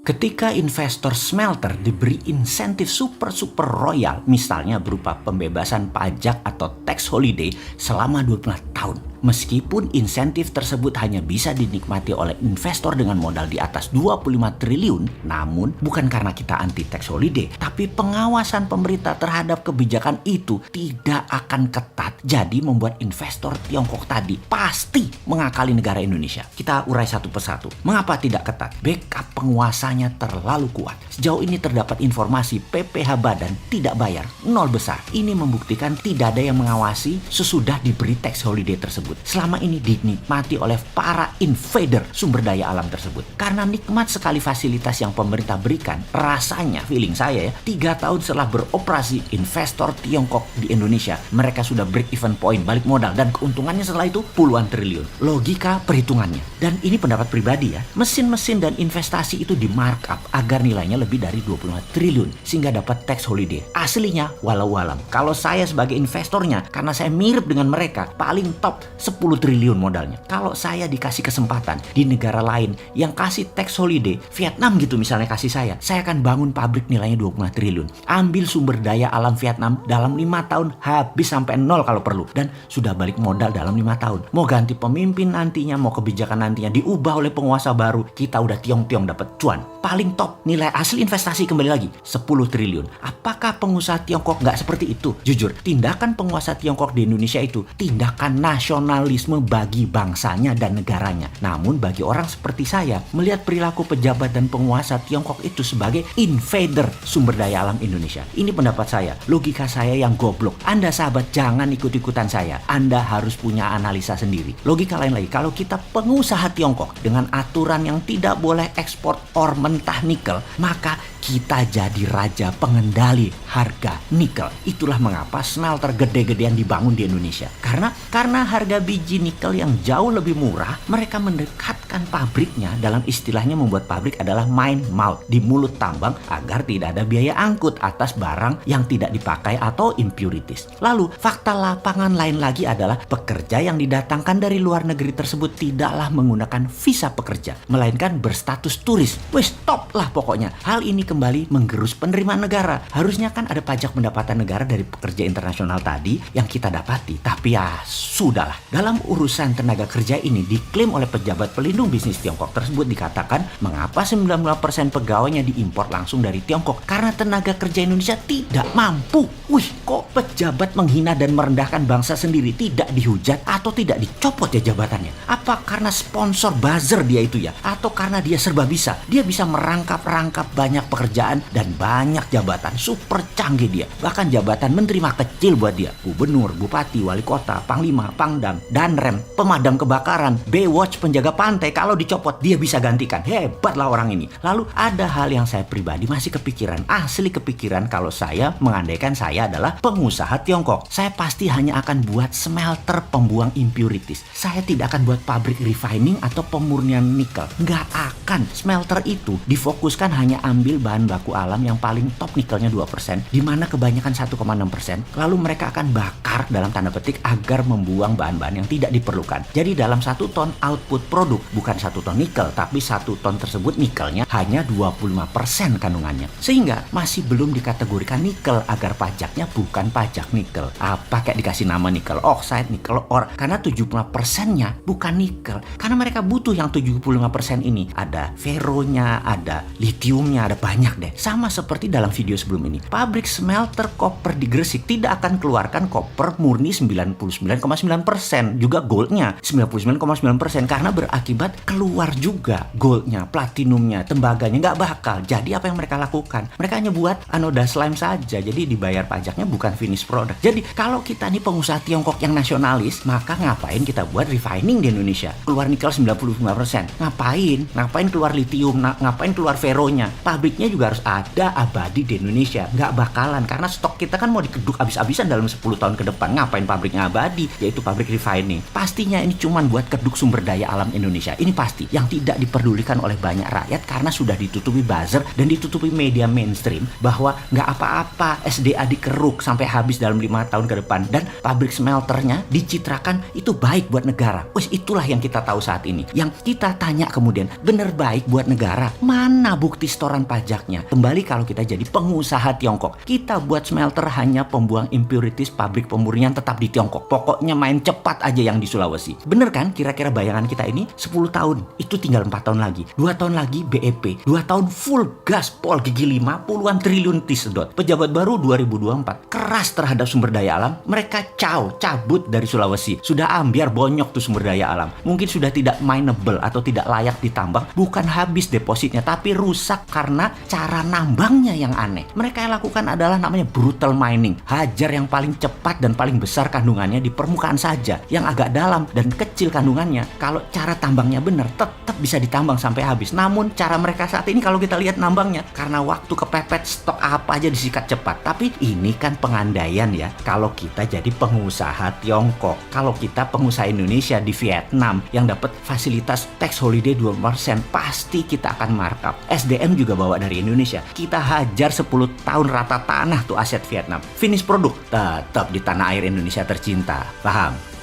Ketika investor smelter diberi insentif super royal, misalnya berupa pembebasan pajak atau tax holiday selama 12 tahun. Meskipun insentif tersebut hanya bisa dinikmati oleh investor dengan modal di atas 25 triliun, namun bukan karena kita anti tax holiday, tapi pengawasan pemerintah terhadap kebijakan itu tidak akan ketat. Jadi membuat investor Tiongkok tadi pasti mengakali negara Indonesia. Kita urai satu persatu. Mengapa tidak ketat? Backup penguasanya terlalu kuat. Sejauh ini terdapat informasi PPh Badan tidak bayar, nol besar. Ini membuktikan tidak ada yang mengawasi sesudah diberi tax holiday tersebut. Selama ini dinikmati oleh para invader sumber daya alam tersebut. Karena nikmat sekali fasilitas yang pemerintah berikan, rasanya feeling saya 3 tahun setelah beroperasi investor Tiongkok di Indonesia, mereka sudah break even point, balik modal, dan keuntungannya setelah itu puluhan triliun. Logika perhitungannya. Dan ini pendapat pribadi ya, mesin-mesin dan investasi itu di markup agar nilainya lebih dari 25 triliun sehingga dapat tax holiday. Aslinya walau alam. Kalau saya sebagai investornya, karena saya mirip dengan mereka, paling top 10 triliun modalnya. Kalau saya dikasih kesempatan di negara lain yang kasih tax holiday, Vietnam gitu misalnya kasih saya akan bangun pabrik nilainya 25 triliun. Ambil sumber daya alam Vietnam dalam 5 tahun habis sampai nol kalau perlu. Dan sudah balik modal dalam 5 tahun. Mau ganti pemimpin nantinya, mau kebijakan nantinya diubah oleh penguasa baru, kita udah tiong-tiong dapat cuan. Paling top nilai asli investasi kembali lagi 10 triliun. Apakah pengusaha Tiongkok nggak seperti itu? Jujur, tindakan penguasa Tiongkok di Indonesia itu tindakan nasionalisme bagi bangsanya dan negaranya. Namun bagi orang seperti saya, melihat perilaku pejabat dan penguasa Tiongkok itu sebagai invader sumber daya alam Indonesia. Ini pendapat saya, logika saya yang goblok. Anda sahabat jangan ikut-ikutan saya. Anda harus punya analisa sendiri. Logika lain lagi, kalau kita pengusaha Tiongkok dengan aturan yang tidak boleh ekspor or mentah nikel, maka kita jadi raja pengendali harga nikel. Itulah mengapa smelter gede-gedean dibangun di Indonesia. Karena harga biji nikel yang jauh lebih murah, mereka mendekatkan pabriknya, dalam istilahnya membuat pabrik adalah mine mouth, di mulut tambang agar tidak ada biaya angkut atas barang yang tidak dipakai atau impurities. Lalu fakta lapangan lain lagi adalah pekerja yang didatangkan dari luar negeri tersebut tidaklah menggunakan visa pekerja, melainkan berstatus turis. Wes stop lah pokoknya. Hal ini kembali menggerus penerimaan negara. Harusnya kan ada pajak pendapatan negara dari pekerja internasional tadi yang kita dapati. Tapi ya sudahlah. Dalam urusan tenaga kerja ini diklaim oleh pejabat pelindung bisnis Tiongkok tersebut dikatakan mengapa 95% pegawainya diimpor langsung dari Tiongkok karena tenaga kerja Indonesia tidak mampu. Wih, kok pejabat menghina dan merendahkan bangsa sendiri, tidak dihujat atau tidak dicopot ya jabatannya? Apa karena sponsor buzzer dia itu ya? Atau karena dia serba bisa? Dia bisa merangkap-rangkap banyak pekerjaan dan banyak jabatan. Super canggih dia. Bahkan jabatan menteri mah kecil buat dia. Gubernur, bupati, wali kota, panglima, pangdam, danrem, pemadam kebakaran, Baywatch, penjaga pantai. Kalau dicopot dia bisa gantikan. Hebatlah orang ini. Lalu ada hal yang saya pribadi masih kepikiran. Asli kepikiran kalau saya mengandaikan saya adalah pengusaha Tiongkok. Saya pasti hanya akan buat smelter pembuang impurities. Saya tidak akan buat pabrik refining atau pemurnian nikel. Nggak akan. Smelter itu difokuskan hanya ambil bahan baku alam yang paling top nikelnya 2%, di mana kebanyakan 1,6%. Lalu mereka akan bakar dalam tanda petik agar membuang bahan-bahan yang tidak diperlukan. Jadi dalam 1 ton output produk, bukan 1 ton nikel, tapi 1 ton tersebut nikelnya hanya 25% kandungannya. Sehingga masih belum dikategorikan nikel agar pajaknya bukan pajak nikel. Apa kayak dikasih nama nikel oxide, nikel ore, karena 75%-nya bukan nikel. Karena mereka butuh yang 75% ini. Ada ferronya, ada litiumnya, ada banyak deh. Sama seperti dalam video sebelum ini. Pabrik smelter koper di Gresik tidak akan keluarkan koper murni 99,9%. Juga goldnya 99,9% karena berakibat keluar juga goldnya, platinumnya, tembaganya. Nggak bakal. Jadi apa yang mereka lakukan? Mereka hanya buat anoda slime saja. Jadi dibayar pajaknya bukan finish product. Jadi kalau kita nih pengusaha Tiongkok yang nasionalis, maka ngapain kita buat refining di Indonesia? Keluar nikel 95%. Ngapain keluar litium? Ngapain keluar ferronya? Pabriknya juga harus ada abadi di Indonesia. Nggak bakalan karena stok kita kan mau dikeduk habis-habisan dalam 10 tahun ke depan. Ngapain pabriknya abadi? Yaitu pabrik refining refining, pastinya ini cuman buat keduk sumber daya alam Indonesia. Ini pasti yang tidak diperdulikan oleh banyak rakyat karena sudah ditutupi buzzer dan ditutupi media mainstream bahwa nggak apa-apa SDA dikeruk sampai habis dalam 5 tahun ke depan dan pabrik smelternya dicitrakan itu baik buat negara. Wes itulah yang kita tahu saat ini. Yang kita tanya kemudian, bener baik buat negara? Mana bukti setoran pajaknya? Kembali kalau kita jadi pengusaha Tiongkok, kita buat smelter hanya pembuang impurities pabrik pemurnian tetap di Tiongkok. Pokoknya main cepat aja yang di Sulawesi. Bener kan kira-kira bayangan kita ini? 10 tahun, itu tinggal 4 tahun lagi. 2 tahun lagi BEP, 2 tahun full gaspol gigi 5 puluhan triliun sedot. Pejabat baru 2024 keras terhadap sumber daya alam. Mereka cabut dari Sulawesi. Sudah ambiar bonyok tuh sumber daya alam. Mungkin sudah tidak mineable atau tidak layak ditambang. Bukan habis depositnya, tapi rusak karena cara nambangnya yang aneh. Mereka yang lakukan adalah namanya brutal mining. Hajar yang paling cepat dan paling besar kandungannya di permukaan saja. Yang agak dalam dan kecil kandungannya. Kalau cara tambangnya benar, tetap bisa ditambang sampai habis. Namun cara mereka saat ini kalau kita lihat nambangnya, karena waktu kepepet stok apa aja disikat cepat. Tapi ini kan pengandaian ya. Kalau kita jadi pengusaha Tiongkok, kalau kita pengusaha Indonesia di Vietnam yang dapat fasilitas tax holiday 2%, pasti kita akan markup. SDM juga bawa dari Indonesia. Kita hajar 10 tahun rata tanah tuh aset Vietnam. Finish produk tetap di tanah air Indonesia tercinta. Paham?